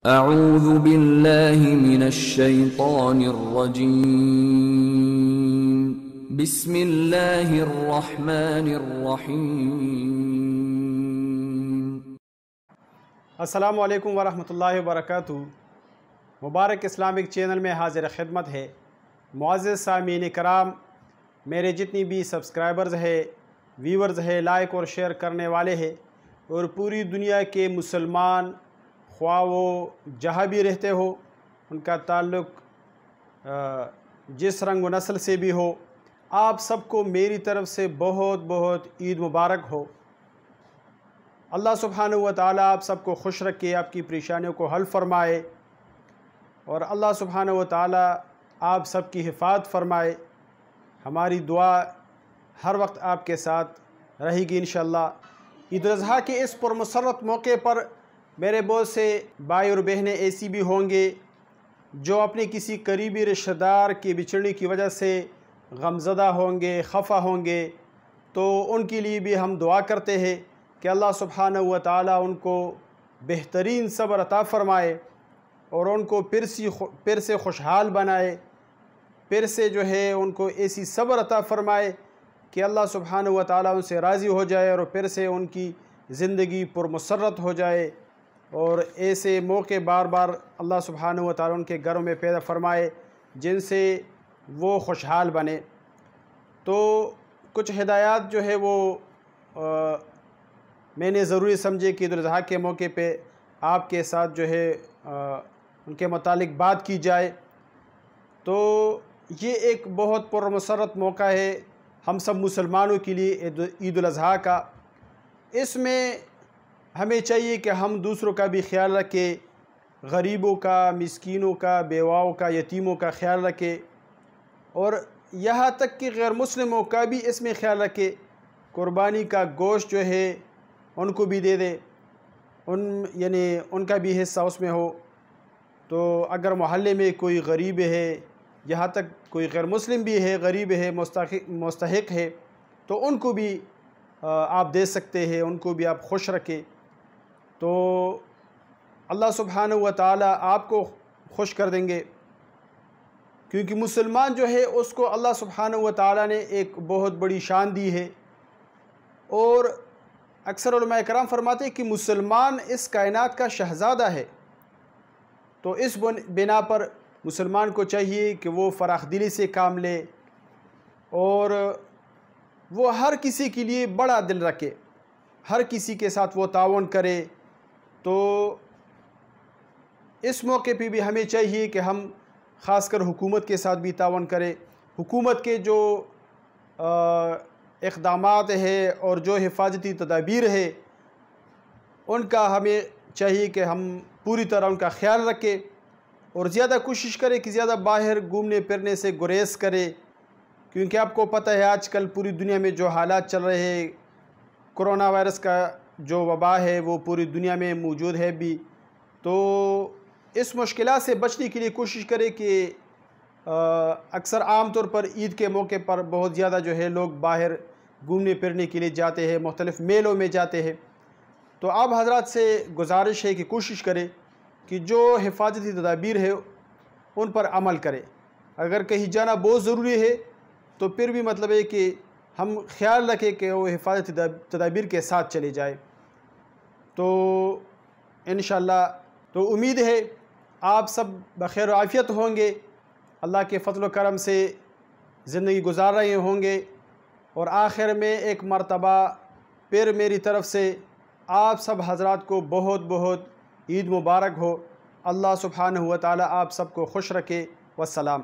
اعوذ باللہ من الشیطان الرجیم بسم اللہ الرحمن الرحیم۔ السلام علیکم ورحمۃ اللہ وبرکاتہ۔ مبارک اسلامک چینل میں حاضر خدمت ہے۔ معزز سامعین کرام، میرے جتنی بھی سبسکرائبرز ہے، ویورز ہے، لائک اور شیئر کرنے والے ہیں، اور پوری دنیا کے مسلمان خواہ وہ جہاں بھی رہتے ہو، ان کا تعلق جس رنگ و نسل سے بھی ہو، آپ سب کو میری طرف سے بہت بہت عید مبارک ہو۔ اللہ سبحانہ و تعالیٰ آپ سب کو خوش رکھے، آپ کی پریشانیوں کو حل فرمائے، اور اللہ سبحانہ و تعالیٰ آپ سب کی حفاظت فرمائے۔ ہماری دعا ہر وقت آپ کے ساتھ رہے گی انشاءاللہ۔ عید الاضحیٰ کے اس پرمسرت موقع پر میرے بہت سے بھائی اور بہنیں ایسی بھی ہوں گے جو اپنے کسی قریبی رشتہ دار کے بچھڑنے کی وجہ سے غمزدہ ہوں گے، خفا ہوں گے، تو ان کے لیے بھی ہم دعا کرتے ہیں کہ اللہ سبحانہ و تعالیٰ ان کو بہترین صبر عطا فرمائے اور ان کو پھر سے خوشحال بنائے، پھر سے جو ہے ان کو ایسی صبر عطا فرمائے کہ اللہ سبحانہ و تعالیٰ ان سے راضی ہو جائے اور پھر سے ان کی زندگی پرمسرت ہو جائے، اور ایسے موقع بار بار اللہ سبحانہ و تعالیٰ ان کے گھروں میں پیدا فرمائے جن سے وہ خوشحال بنے۔ تو کچھ ہدایات جو ہے وہ میں نے ضروری سمجھے کہ عید الاضحیٰ کے موقع پہ آپ کے ساتھ جو ہے ان کے متعلق بات کی جائے۔ تو یہ ایک بہت پرمسرت موقع ہے ہم سب مسلمانوں کے لیے، عید الاضحیٰ کا۔ اس میں ہمیں چاہیے کہ ہم دوسروں کا بھی خیال رکھیں، غریبوں کا، مسکینوں کا، بیواؤں کا، یتیموں کا خیال رکھیں، اور یہاں تک کہ غیر مسلموں کا بھی اس میں خیال رکھیں۔ قربانی کا گوشت جو ہے ان کو بھی دے دے، یعنی ان کا بھی حصہ اس میں ہو۔ تو اگر محلے میں کوئی غریب ہے، یہاں تک کوئی غیر مسلم بھی ہے، غریب ہے، مستحق ہے، تو ان کو بھی آپ دے سکتے ہیں، ان کو بھی آپ خوش رکھیں۔ تو اللہ سبحانہ و تعالیٰ آپ کو خوش کر دیں گے، کیونکہ مسلمان جو ہے اس کو اللہ سبحانہ و تعالیٰ نے ایک بہت بڑی شان دی ہے، اور اکثر علماء کرام فرماتے ہیں کہ مسلمان اس کائنات کا شہزادہ ہے۔ تو اس بنا پر مسلمان کو چاہیے کہ وہ فراخ دلی سے کام لے اور وہ ہر کسی کے لیے بڑا دل رکھے، ہر کسی کے ساتھ وہ تعاون کرے۔ تو اس موقع پہ بھی ہمیں چاہیے کہ ہم خاص کر حکومت کے ساتھ بھی تعاون کریں۔ حکومت کے جو اقدامات ہے اور جو حفاظتی تدابیر ہے ان کا ہمیں چاہیے کہ ہم پوری طرح ان کا خیال رکھیں، اور زیادہ کوشش کریں کہ زیادہ باہر گھومنے پھرنے سے گریز کرے، کیونکہ آپ کو پتہ ہے آج کل پوری دنیا میں جو حالات چل رہے ہیں، کرونا وائرس کا جو وبا ہے وہ پوری دنیا میں موجود ہے بھی۔ تو اس مشکلات سے بچنے کے لیے کوشش کریں کہ اکثر عام طور پر عید کے موقع پر بہت زیادہ جو ہے لوگ باہر گھومنے پھرنے کے لیے جاتے ہیں، مختلف میلوں میں جاتے ہیں۔ تو آپ حضرات سے گزارش ہے کہ کوشش کریں کہ جو حفاظتی تدابیر ہے ان پر عمل کریں۔ اگر کہیں جانا بہت ضروری ہے تو پھر بھی مطلب ہے کہ ہم خیال رکھیں کہ وہ حفاظتی تدابیر کے ساتھ چلے جائیں۔ تو انشاءاللہ تو امید ہے آپ سب بخیر و عافیت ہوں گے، اللہ کے فضل و کرم سے زندگی گزار رہے ہوں گے، اور آخر میں ایک مرتبہ پھر میری طرف سے آپ سب حضرات کو بہت بہت عید مبارک ہو۔ اللہ سبحانہ و تعالیٰ آپ سب کو خوش رکھے۔ والسلام۔